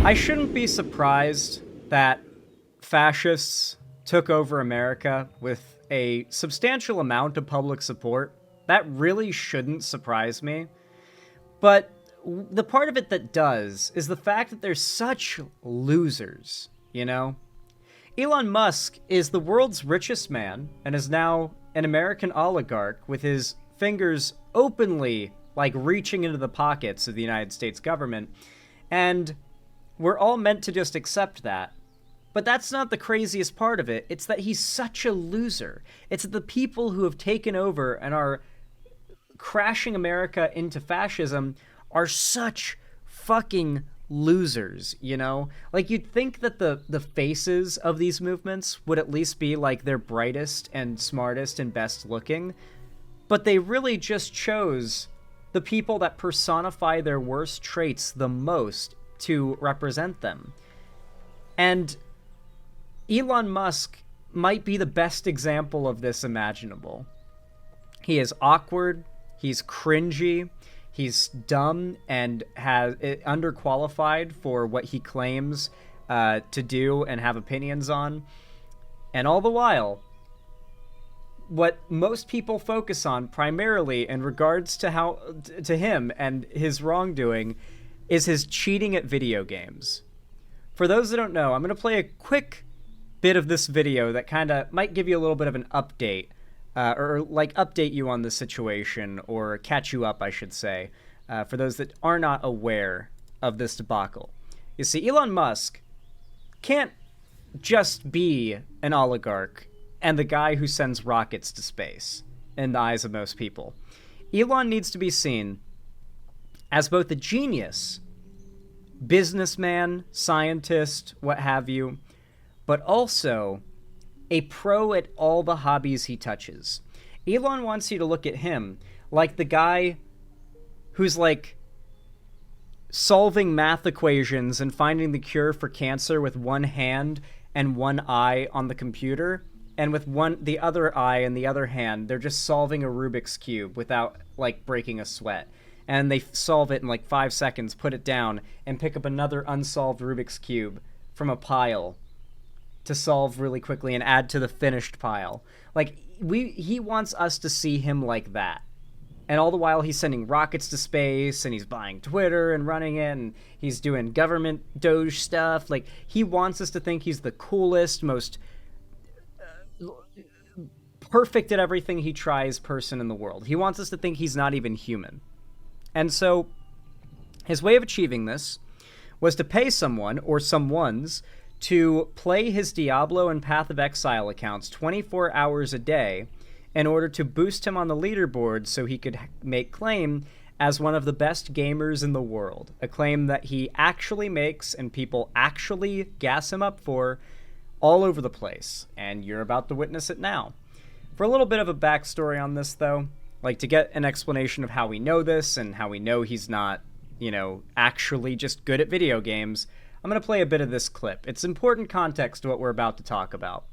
I shouldn't be surprised that fascists took over America with a substantial amount of public support. That really shouldn't surprise me. But the part of it that does is the fact that they're such losers, you know? Elon Musk is the world's richest man and is now an American oligarch with his fingers openly, like, reaching into the pockets of the United States government. And we're all meant to just accept that. But that's not the craziest part of it. It's that he's such a loser. It's that the people who have taken over and are crashing America into fascism are such fucking losers, you know? Like, you'd think that the faces of these movements would at least be, like, their brightest and smartest and best looking, but they really just chose the people that personify their worst traits the most to represent them. And Elon Musk might be the best example of this imaginable. He is awkward, he's cringy, he's dumb, and has underqualified for what he claims to do and have opinions on. And all the while, what most people focus on primarily in regards to him and his wrongdoing is his cheating at video games. For those that don't know, I'm going to play a quick bit of this video that kind of might give you a little bit of an update, or like update you on the situation, or catch you up, I should say, for those that are not aware of this debacle. You see, Elon Musk can't just be an oligarch and the guy who sends rockets to space in the eyes of most people. Elon needs to be seen as both a genius, businessman, scientist, what have you, but also a pro at all the hobbies he touches. Elon wants you to look at him like the guy who's, like, solving math equations and finding the cure for cancer with one hand and one eye on the computer, and with the other eye and the other hand, they're just solving a Rubik's Cube without, like, breaking a sweat. And they solve it in, like, 5 seconds, put it down, and pick up another unsolved Rubik's Cube from a pile to solve really quickly and add to the finished pile. Like, he wants us to see him like that. And all the while he's sending rockets to space, and he's buying Twitter and running it, and he's doing government Doge stuff. Like, he wants us to think he's the coolest, most perfect at everything he tries person in the world. He wants us to think he's not even human. And so his way of achieving this was to pay someone or someones to play his Diablo and Path of Exile accounts 24 hours a day in order to boost him on the leaderboard so he could make claim as one of the best gamers in the world. A claim that he actually makes and people actually gas him up for all over the place. And you're about to witness it now. For a little bit of a backstory on this, though, like, to get an explanation of how we know this and how we know he's not, you know, actually just good at video games, I'm going to play a bit of this clip. It's important context to what we're about to talk about.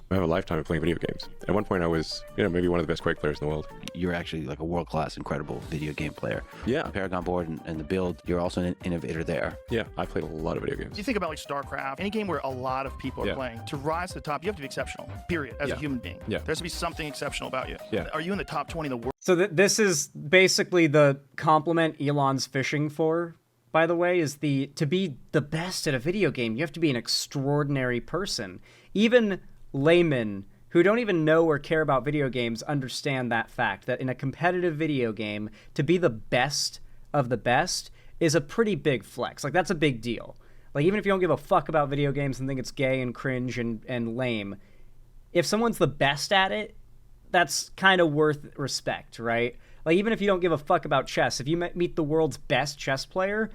I have a lifetime of playing video games. At one point I was, maybe one of the best Quake players in the world. You're actually like a world-class, incredible video game player. Yeah. The Paragon board and the build, you're also an innovator there. Yeah, I played a lot of video games. You think about, like, StarCraft, any game where a lot of people are playing. To rise to the top, you have to be exceptional, period, as a human being. Yeah. There has to be something exceptional about you. Yeah. Are you in the top 20 in the world? So this is basically the compliment Elon's fishing for, by the way, is to be the best at a video game, you have to be an extraordinary person. Even laymen who don't even know or care about video games understand that fact, that in a competitive video game, to be the best of the best is a pretty big flex. Like, that's a big deal. Like, even if you don't give a fuck about video games and think it's gay and cringe and lame, if someone's the best at it, that's kind of worth respect, right? Like, even if you don't give a fuck about chess, if you meet the world's best chess player,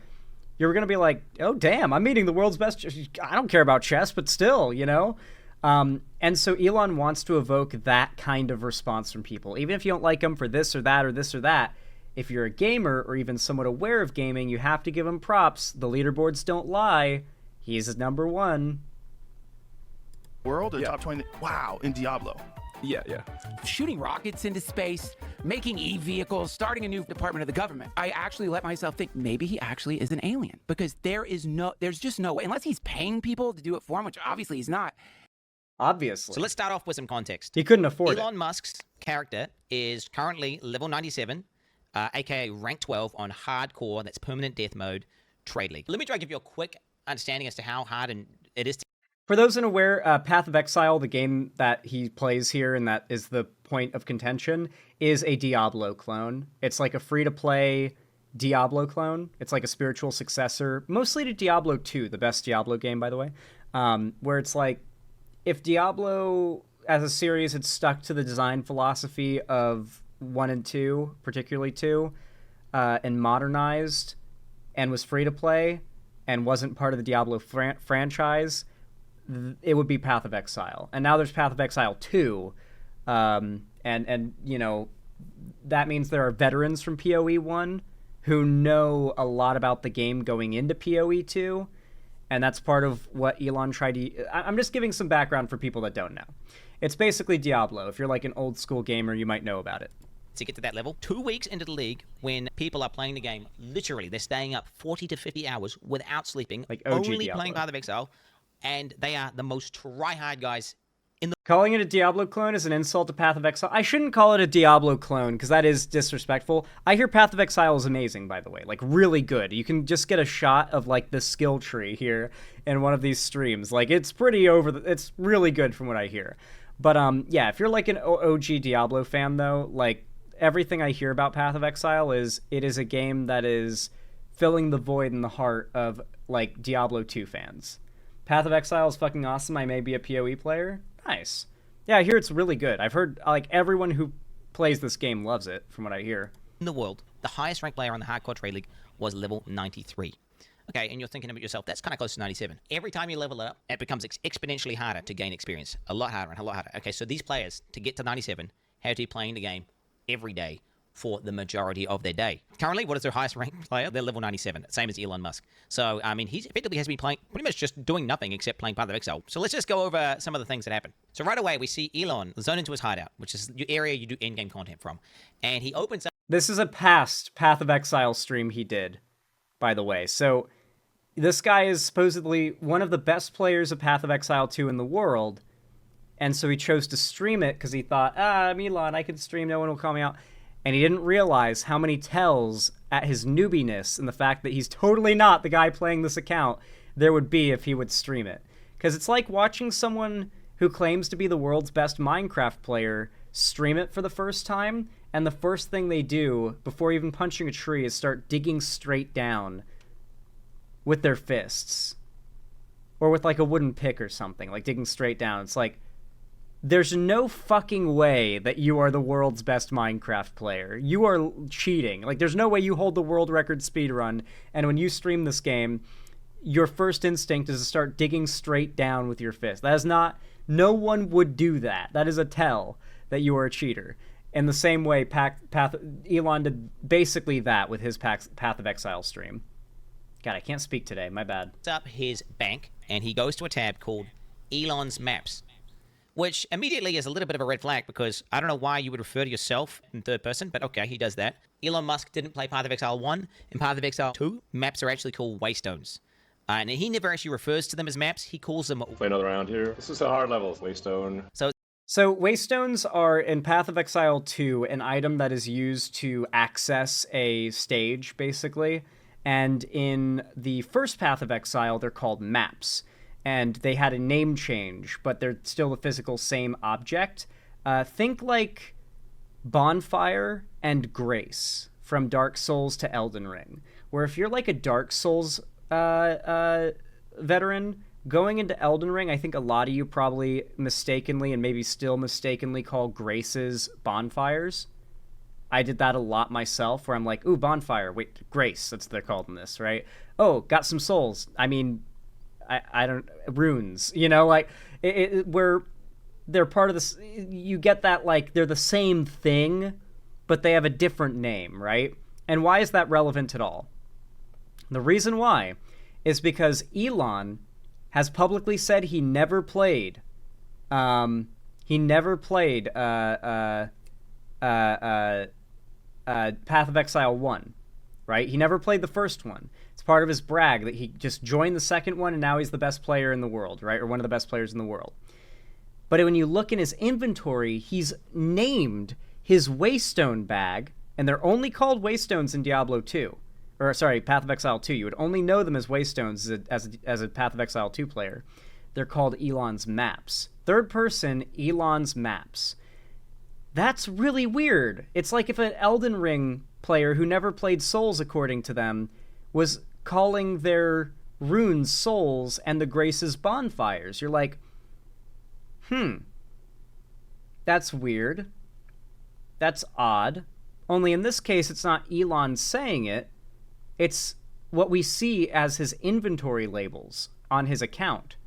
you're going to be like, oh, damn, I'm meeting the world's best. I don't care about chess, but still, you know? And so Elon wants to evoke that kind of response from people. Even if you don't like him for this or that or this or that, if you're a gamer or even somewhat aware of gaming, you have to give him props. The leaderboards don't lie. He's number one. World or top 20? Wow, in Diablo. Yeah. Shooting rockets into space, making e-vehicles, starting a new department of the government. I actually let myself think maybe he actually is an alien, because there's just no way, unless he's paying people to do it for him, which obviously he's not. Obviously. So let's start off with some context. He couldn't afford Elon Musk's character is currently level 97, aka rank 12 on hardcore, that's permanent death mode, trade league. Let me try to give you a quick understanding as to how hard it is to... For those unaware, Path of Exile, the game that he plays here and that is the point of contention, is a Diablo clone. It's like a free-to-play Diablo clone. It's like a spiritual successor, mostly to Diablo 2, the best Diablo game, by the way, where it's like, if Diablo as a series had stuck to the design philosophy of 1 and 2, particularly 2, and modernized and was free-to-play and wasn't part of the Diablo franchise, it would be Path of Exile. And now there's Path of Exile 2, and you know, that means there are veterans from POE 1 who know a lot about the game going into POE 2, and that's part of what Elon tried to... I'm just giving some background for people that don't know. It's basically Diablo. If you're like an old school gamer, you might know about it. To get to that level, 2 weeks into the league, when people are playing the game, literally, they're staying up 40 to 50 hours without sleeping, like OG only Diablo. playing Path of Exile, and they are the most try-hard guys in the... Calling it a Diablo clone is an insult to Path of Exile. I shouldn't call it a Diablo clone, because that is disrespectful. I hear Path of Exile is amazing, by the way. Like, really good. You can just get a shot of, like, the skill tree here in one of these streams. Like, it's pretty it's really good from what I hear. But, yeah, if you're, like, an OG Diablo fan, though, like, everything I hear about Path of Exile is it is a game that is filling the void in the heart of, like, Diablo 2 fans. Path of Exile is fucking awesome. I may be a PoE player. Nice. Yeah, I hear it's really good. I've heard, like, everyone who plays this game loves it, from what I hear. In the world, the highest ranked player on the hardcore trade league was level 93. Okay, and you're thinking about yourself, that's kind of close to 97. Every time you level it up, it becomes exponentially harder to gain experience. A lot harder and a lot harder. Okay, so these players, to get to 97, have to be playing the game every day for the majority of their day. Currently, what is their highest ranked player? They're level 97, same as Elon Musk. So, I mean, he effectively has been playing, pretty much just doing nothing except playing Path of Exile. So let's just go over some of the things that happen. So right away, we see Elon zone into his hideout, which is the area you do in-game content from. And he opens up... This is a past Path of Exile stream he did, by the way. So this guy is supposedly one of the best players of Path of Exile 2 in the world. And so he chose to stream it because he thought, I'm Elon, I can stream, no one will call me out. And he didn't realize how many tells at his newbiness and the fact that he's totally not the guy playing this account there would be if he would stream it. Because it's like watching someone who claims to be the world's best Minecraft player stream it for the first time, and the first thing they do before even punching a tree is start digging straight down with their fists. Or with like a wooden pick or something, like digging straight down. It's like, there's no fucking way that you are the world's best Minecraft player. You are cheating. Like, there's no way you hold the world record speedrun, and when you stream this game, your first instinct is to start digging straight down with your fist. That is not... No one would do that. That is a tell that you are a cheater. In the same way, Elon did basically that with his Path of Exile stream. God, I can't speak today. My bad. Up his bank, and he goes to a tab called Elon's Maps, which immediately is a little bit of a red flag, because I don't know why you would refer to yourself in third person, but okay, he does that. Elon Musk didn't play Path of Exile 1. In Path of Exile 2, maps are actually called waystones. And he never actually refers to them as maps. He calls them... Play another round here. This is a hard level. Waystone. So waystones are, in Path of Exile 2, an item that is used to access a stage, basically. And in the first Path of Exile, they're called maps. And they had a name change, but they're still the physical same object. Think like Bonfire and Grace from Dark Souls to Elden Ring, where if you're like a Dark Souls veteran, going into Elden Ring, I think a lot of you probably mistakenly and maybe still mistakenly call Graces bonfires. I did that a lot myself, where I'm like, ooh, bonfire, wait, Grace, that's what they're called in this, right? Oh, got some souls. I mean... I don't... runes, you know, like, where they're part of this... You get that, like, they're the same thing, but they have a different name, right? And why is that relevant at all? The reason why is because Elon has publicly said he never played He never played Path of Exile 1, right? He never played the first one. It's part of his brag that he just joined the second one and now he's the best player in the world, right? Or one of the best players in the world. But when you look in his inventory, he's named his Waystone bag, and they're only called Waystones in Diablo 2. Or, sorry, Path of Exile 2. You would only know them as Waystones as a Path of Exile 2 player. They're called Elon's Maps. Third person, Elon's Maps. That's really weird. It's like if an Elden Ring player who never played Souls according to them was calling their runes Souls and the Graces bonfires. You're like, that's weird. That's odd. Only in this case, it's not Elon saying it. It's what we see as his inventory labels on his account.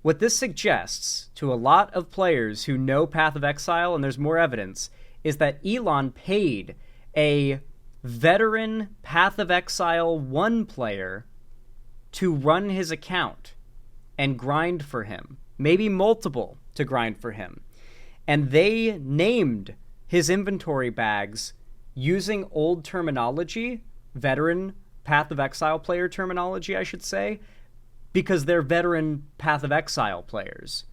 What this suggests to a lot of players who know Path of Exile, and there's more evidence, is that Elon paid a veteran Path of Exile 1 player to run his account and grind for him. Maybe multiple to grind for him. And they named his inventory bags using old terminology, veteran Path of Exile player terminology, I should say, because they're veteran Path of Exile players.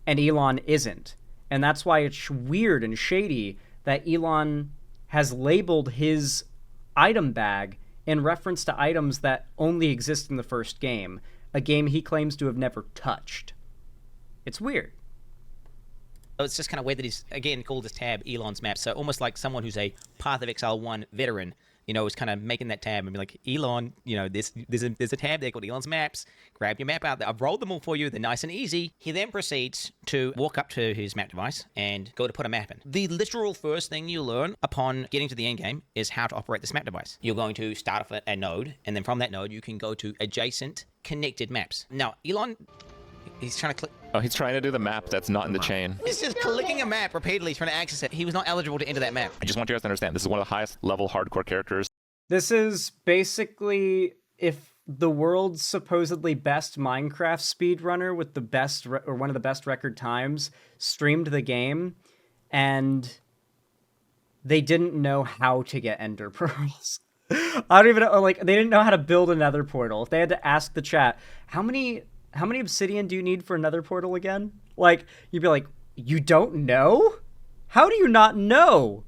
And Elon isn't. And that's why it's weird and shady that Elon has labeled his item bag in reference to items that only exist in the first game, a game he claims to have never touched. It's weird. So it's just kind of weird that he's, again, called this tab Elon's Map. So almost like someone who's a Path of Exile 1 veteran, is kind of making that tab and be like, Elon, there's a tab there called Elon's Maps. Grab your map out there. I've rolled them all for you. They're nice and easy. He then proceeds to walk up to his map device and go to put a map in. The literal first thing you learn upon getting to the end game is how to operate this map device. You're going to start off at a node, and then from that node, you can go to adjacent connected maps. Now, Elon, he's trying to click. Oh, he's trying to do the map that's not in the chain. He's just clicking a map repeatedly, trying to access it. He was not eligible to enter that map. I just want you guys to understand, this is one of the highest level hardcore characters. This is basically if the world's supposedly best Minecraft speedrunner with the best, or one of the best record times, streamed the game, and they didn't know how to get ender pearls. I don't even know, they didn't know how to build a nether portal. If they had to ask the chat, how many obsidian do you need for a nether portal again? You'd be like, you don't know? How do you not know?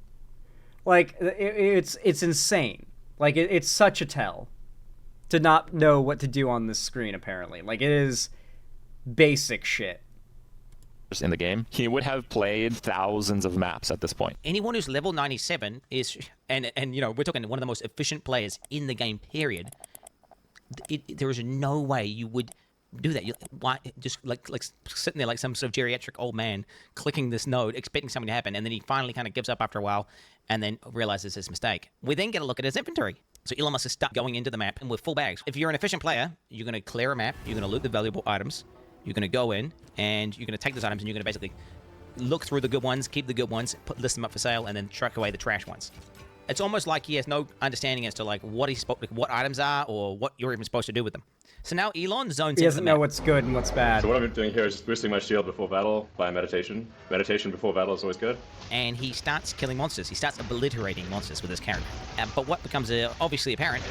It's insane. It's such a tell to not know what to do on this screen, apparently. It is basic shit. In the game, he would have played thousands of maps at this point. Anyone who's level 97 is, and we're talking one of the most efficient players in the game, period. There is no way you would do that. Why just like sitting there like some sort of geriatric old man clicking this node, expecting something to happen, and then he finally kind of gives up after a while and then realizes his mistake. We then get a look at his inventory. So Elon Musk is stuck going into the map and with full bags. If you're an efficient player, you're going to clear a map, you're going to loot the valuable items, you're going to go in and you're going to take those items and you're going to basically look through the good ones, keep the good ones, list them up for sale, and then truck away the trash ones. It's almost like he has no understanding as to what items are or what you're even supposed to do with them. So now Elon zones in. He doesn't know what's good and what's bad. So what I'm doing here is just boosting my shield before battle by meditation. Meditation before battle is always good. And he starts killing monsters. He starts obliterating monsters with his character. But what becomes obviously apparent...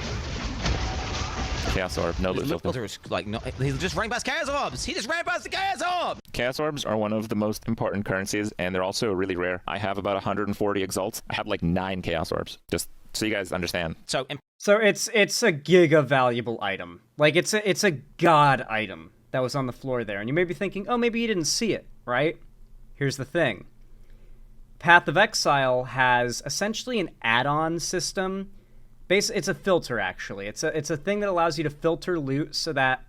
Chaos Orb, no loot filter. He's just running past Chaos Orbs! He just ran past the Chaos Orb! Chaos Orbs are one of the most important currencies, and they're also really rare. I have about 140 Exalts. I have 9 Chaos Orbs, just so you guys understand. So it's a giga valuable item. It's a god item that was on the floor there. And you may be thinking, oh, maybe you didn't see it, right? Here's the thing. Path of Exile has essentially an add-on system. It's a filter, actually. It's a thing that allows you to filter loot so that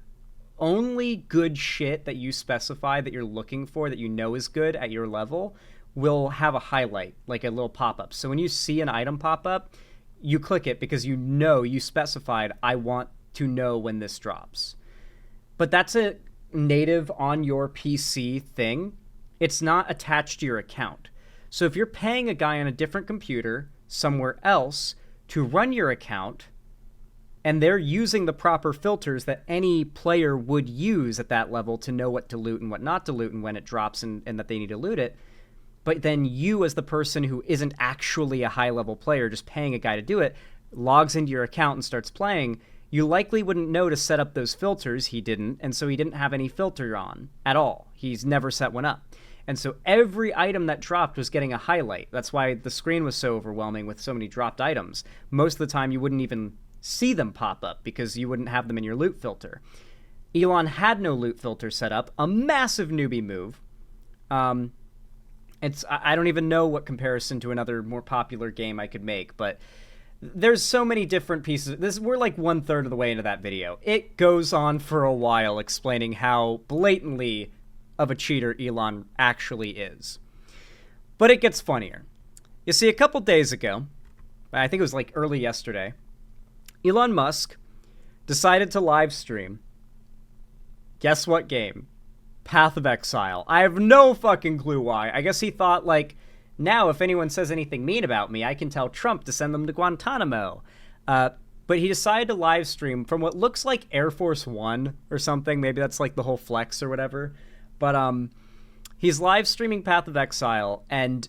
only good shit that you specify that you're looking for, that you know is good at your level, will have a highlight, like a little pop-up. So when you see an item pop up, you click it because you specified, I want to know when this drops. But that's a native on your PC thing. It's not attached to your account. So if you're paying a guy on a different computer somewhere else to run your account and they're using the proper filters that any player would use at that level to know what to loot and what not to loot and when it drops and that they need to loot it. But then you, as the person who isn't actually a high-level player, just paying a guy to do it, logs into your account and starts playing, you likely wouldn't know to set up those filters. He didn't, and so he didn't have any filter on at all. He's never set one up. And so every item that dropped was getting a highlight. That's why the screen was so overwhelming with so many dropped items. Most of the time, you wouldn't even see them pop up because you wouldn't have them in your loot filter. Elon had no loot filter set up, a massive newbie move. I don't even know what comparison to another more popular game I could make, but there's so many different pieces. We're like 1/3 of the way into that video. It goes on for a while explaining how blatantly of a cheater Elon actually is. But it gets funnier. You see, a couple days ago, I think it was like early yesterday, Elon Musk decided to live stream. Guess what game? Path of Exile. I have no fucking clue why. I guess he thought, like, now if anyone says anything mean about me, I can tell Trump to send them to Guantanamo. But he decided to live stream from what looks like Air Force One or something. Maybe that's like the whole flex or whatever. But he's live streaming Path of Exile, and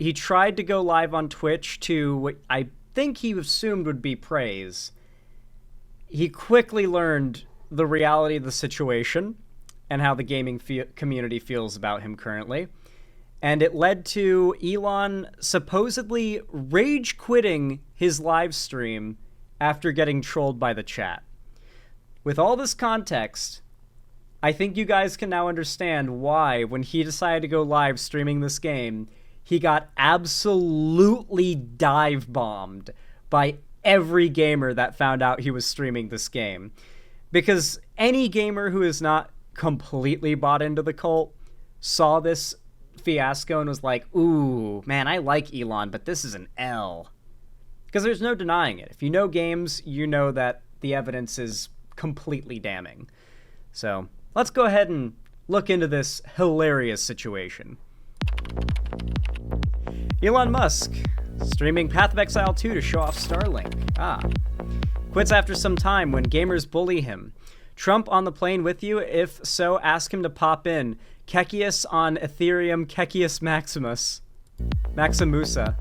he tried to go live on Twitch to what I think he assumed would be praise. He quickly learned the reality of the situation and how the gaming community feels about him currently. And it led to Elon supposedly rage quitting his live stream after getting trolled by the chat. With all this context, I think you guys can now understand why, when he decided to go live streaming this game, he got absolutely dive bombed by every gamer that found out he was streaming this game. Because any gamer who is not completely bought into the cult saw this fiasco and was like, ooh, man, I like Elon, but this is an L. Because there's no denying it. If you know games, you know that the evidence is completely damning. So let's go ahead and look into this hilarious situation. Elon Musk streaming Path of Exile 2 to show off Starlink. Quits after some time when gamers bully him. Trump on the plane with you? If so, ask him to pop in. Kekius on Ethereum, Kekius Maximusa.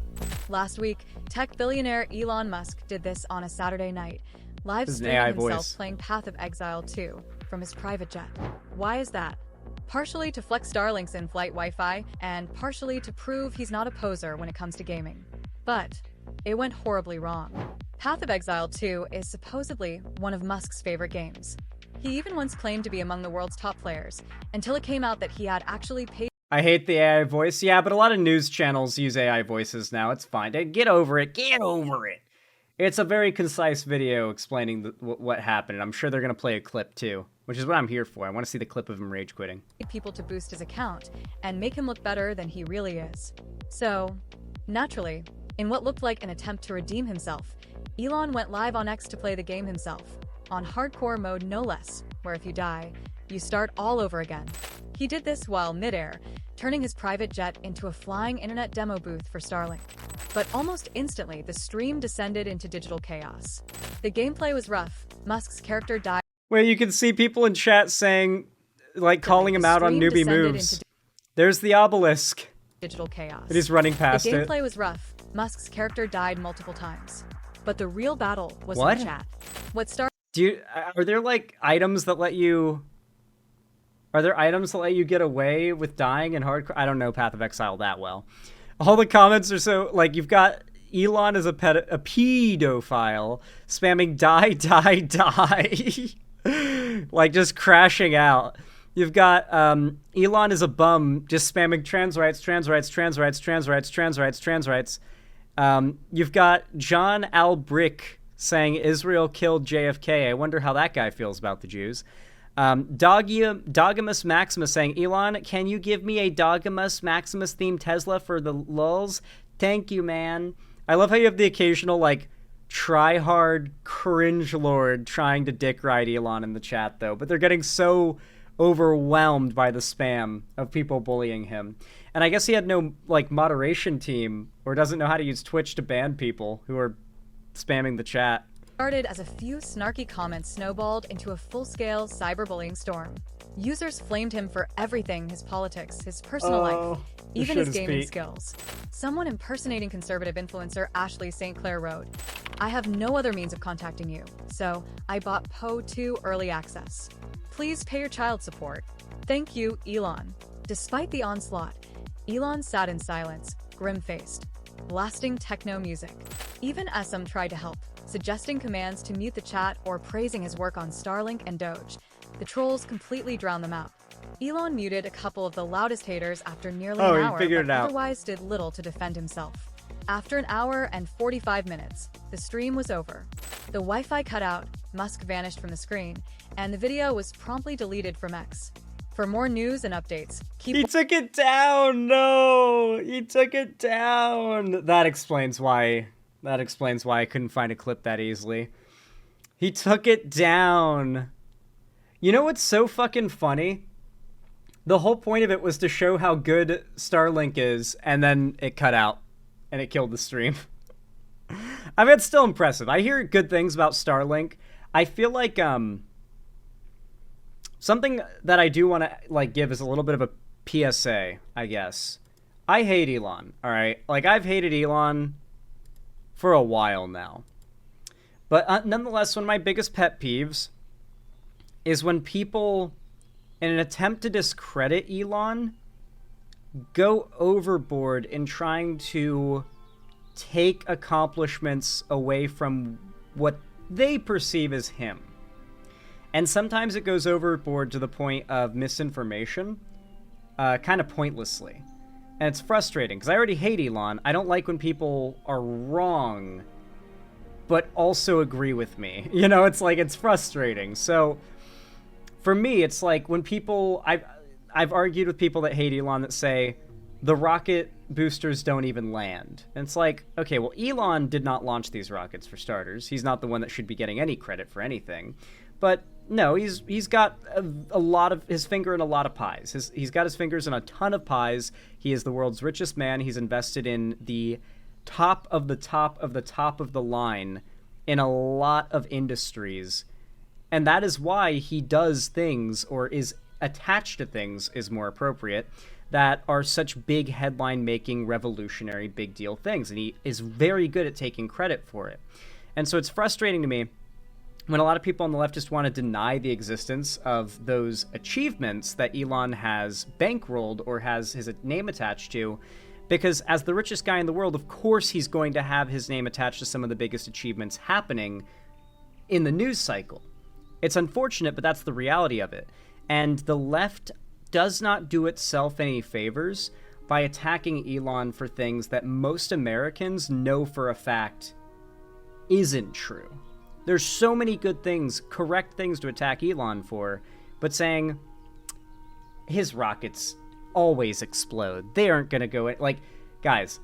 Last week, tech billionaire Elon Musk did this on a Saturday night, live This is an streaming AI himself voice. playing Path of Exile 2 from his private jet. Why is that? Partially to flex Starlink's in-flight Wi-Fi, and partially to prove he's not a poser when it comes to gaming. But it went horribly wrong. Path of Exile 2 is supposedly one of Musk's favorite games. He even once claimed to be among the world's top players, until it came out that he had actually paid. I hate the AI voice. Yeah, but a lot of news channels use AI voices now. It's fine. Get over it. Get over it. It's a very concise video explaining what happened. I'm sure they're going to play a clip too, which is what I'm here for. I want to see the clip of him rage quitting. People to boost his account and make him look better than he really is. So, naturally, in what looked like an attempt to redeem himself, Elon went live on X to play the game himself, on hardcore mode no less, where if you die, you start all over again. He did this while midair, turning his private jet into a flying internet demo booth for Starlink. But almost instantly, the stream descended into digital chaos. The gameplay was rough. Musk's character died. Wait, you can see people in chat saying, like, calling him out on newbie moves. There's the obelisk. Digital chaos. And he's running past the it. gameplay was rough. Musk's character died multiple times. But the real battle was What? in the chat. What started... Are there, like, items that let you... Are there items that let you get away with dying in hardcore? I don't know Path of Exile that well. All the comments are so... Like, you've got Elon as a pedophile spamming die, die, die. Like, just crashing out. You've got Elon is a bum just spamming trans rights, trans rights, trans rights, trans rights, trans rights, trans rights. You've got John Albrick saying Israel killed JFK. I wonder how that guy feels about the Jews. Dogamus Maximus saying, Elon, can you give me a Dogamus Maximus themed Tesla for the lulz? Thank you, man. I love how you have the occasional, like, try-hard cringe lord trying to dick ride Elon in the chat, though. But they're getting so overwhelmed by the spam of people bullying him. And I guess he had no, like, moderation team or doesn't know how to use Twitch to ban people who are spamming the chat. Started as a few snarky comments snowballed into a full-scale cyberbullying storm. Users flamed him for everything: his politics, his personal life, even his gaming skills. Someone impersonating conservative influencer Ashley St. Clair wrote, "I have no other means of contacting you, so I bought POE 2 early access. Please pay your child support. Thank you, Elon." Despite the onslaught, Elon sat in silence, grim-faced, blasting techno music. Even SM tried to help, suggesting commands to mute the chat or praising his work on Starlink and Doge. The trolls completely drowned them out. Elon muted a couple of the loudest haters after nearly an hour, but otherwise did little to defend himself. After an hour and 45 minutes, the stream was over. The Wi-Fi cut out, Musk vanished from the screen, and the video was promptly deleted from X. For more news and updates, He took it down! No! He took it down! That explains why I couldn't find a clip that easily. He took it down! You know what's so fucking funny? The whole point of it was to show how good Starlink is, and then it cut out, and it killed the stream. I mean, it's still impressive. I hear good things about Starlink. I feel like, something that I do want to, like, give is a little bit of a PSA, I guess. I hate Elon, alright? Like, I've hated Elon for a while now. But nonetheless, one of my biggest pet peeves is when people, in an attempt to discredit Elon, go overboard in trying to take accomplishments away from what they perceive as him. And sometimes it goes overboard to the point of misinformation, kind of pointlessly. And it's frustrating, because I already hate Elon. I don't like when people are wrong, but also agree with me. You know, it's like, it's frustrating. So, for me, it's like when people... I've argued with people that hate Elon that say, the rocket boosters don't even land. And it's like, okay, well, Elon did not launch these rockets, for starters. He's not the one that should be getting any credit for anything. But no, he's got a lot of his finger in a lot of pies. He's got his fingers in a ton of pies. He is the world's richest man. He's invested in the top of the top of the top of the line in a lot of industries. And that is why he does things, or is attached to things, is more appropriate, that are such big headline-making, revolutionary, big deal things. And he is very good at taking credit for it. And so it's frustrating to me when a lot of people on the left just want to deny the existence of those achievements that Elon has bankrolled or has his name attached to, because as the richest guy in the world, of course he's going to have his name attached to some of the biggest achievements happening in the news cycle. It's unfortunate, but that's the reality of it. And the left does not do itself any favors by attacking Elon for things that most Americans know for a fact isn't true. There's so many good things, correct things to attack Elon for, but saying his rockets always explode. They aren't going to go... Like, guys,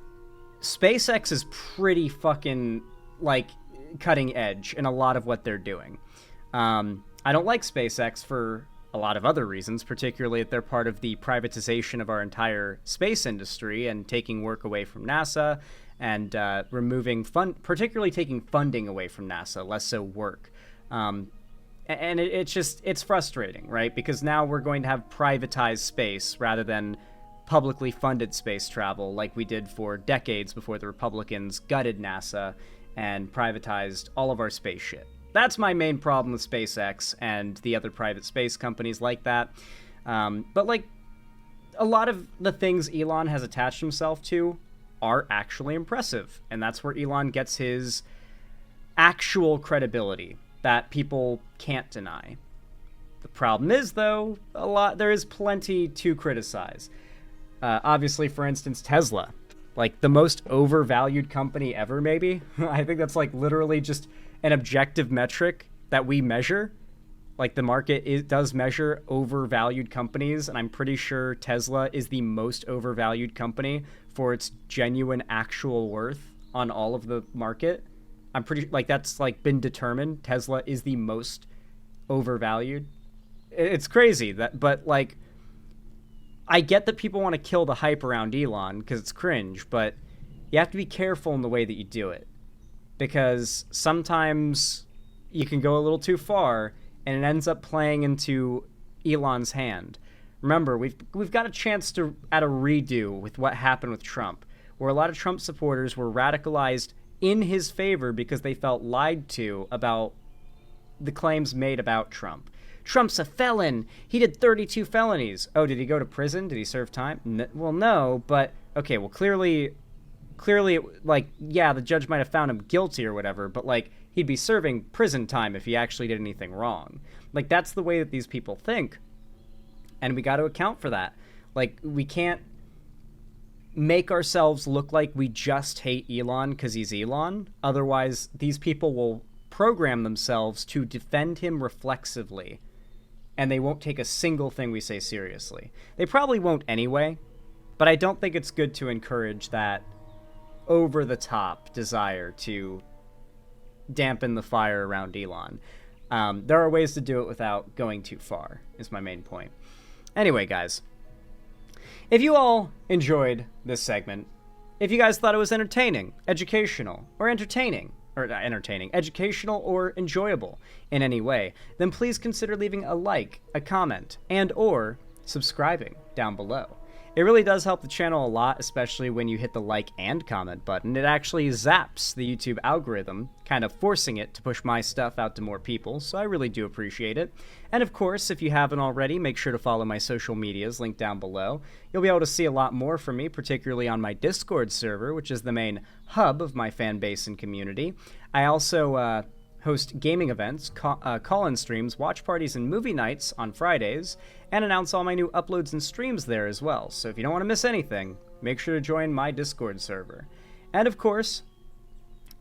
SpaceX is pretty fucking, like, cutting edge in a lot of what they're doing. I don't like SpaceX for a lot of other reasons, particularly if they're part of the privatization of our entire space industry and taking work away from NASA and removing particularly taking funding away from NASA, less so work. And it's frustrating, right? Because now we're going to have privatized space rather than publicly funded space travel like we did for decades before the Republicans gutted NASA and privatized all of our space shit. That's my main problem with SpaceX and the other private space companies like that. But, like, a lot of the things Elon has attached himself to are actually impressive. And that's where Elon gets his actual credibility that people can't deny. The problem is, though, there is plenty to criticize. Obviously, for instance, Tesla. Like, the most overvalued company ever, maybe? I think that's, like, literally just an objective metric that we measure. Like, the market does measure overvalued companies, and I'm pretty sure Tesla is the most overvalued company for its genuine actual worth on all of the market. I'm pretty, like, that's, like, been determined. Tesla is the most overvalued. It's crazy, but, like, I get that people want to kill the hype around Elon because it's cringe, but you have to be careful in the way that you do it. Because sometimes you can go a little too far, and it ends up playing into Elon's hand. Remember, we've got a chance to at a redo with what happened with Trump, where a lot of Trump supporters were radicalized in his favor because they felt lied to about the claims made about Trump. Trump's a felon. He did 32 felonies. Oh, did he go to prison? Did he serve time? Well, no, but okay, well, clearly, like, yeah, the judge might have found him guilty or whatever, but, like, he'd be serving prison time if he actually did anything wrong. Like, that's the way that these people think, and we got to account for that. Like, we can't make ourselves look like we just hate Elon because he's Elon. Otherwise, these people will program themselves to defend him reflexively, and they won't take a single thing we say seriously. They probably won't anyway, but I don't think it's good to encourage that over-the-top desire to dampen the fire around Elon. There are ways to do it without going too far, is my main point. Anyway, guys, if you all enjoyed this segment, if you guys thought it was entertaining, educational, or educational or enjoyable in any way, then please consider leaving a like, a comment, and or subscribing down below. It really does help the channel a lot, especially when you hit the like and comment button. It actually zaps the YouTube algorithm, kind of forcing it to push my stuff out to more people, so I really do appreciate it. And of course, if you haven't already, make sure to follow my social medias linked down below. You'll be able to see a lot more from me, particularly on my Discord server, which is the main hub of my fan base and community. I also host gaming events, call-in streams, watch parties, and movie nights on Fridays, and announce all my new uploads and streams there as well. So if you don't want to miss anything, make sure to join my Discord server. And of course,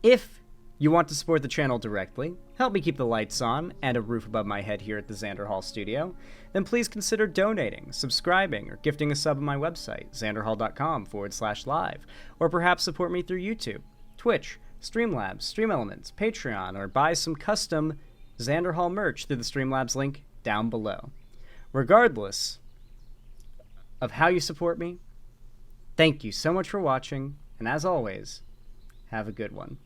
if you want to support the channel directly, help me keep the lights on and a roof above my head here at the Xanderhall studio, then please consider donating, subscribing, or gifting a sub on my website, xanderhall.com/live, or perhaps support me through YouTube, Twitch, Streamlabs, StreamElements, Patreon, or buy some custom Xanderhall merch through the Streamlabs link down below. Regardless of how you support me, thank you so much for watching, and as always, have a good one.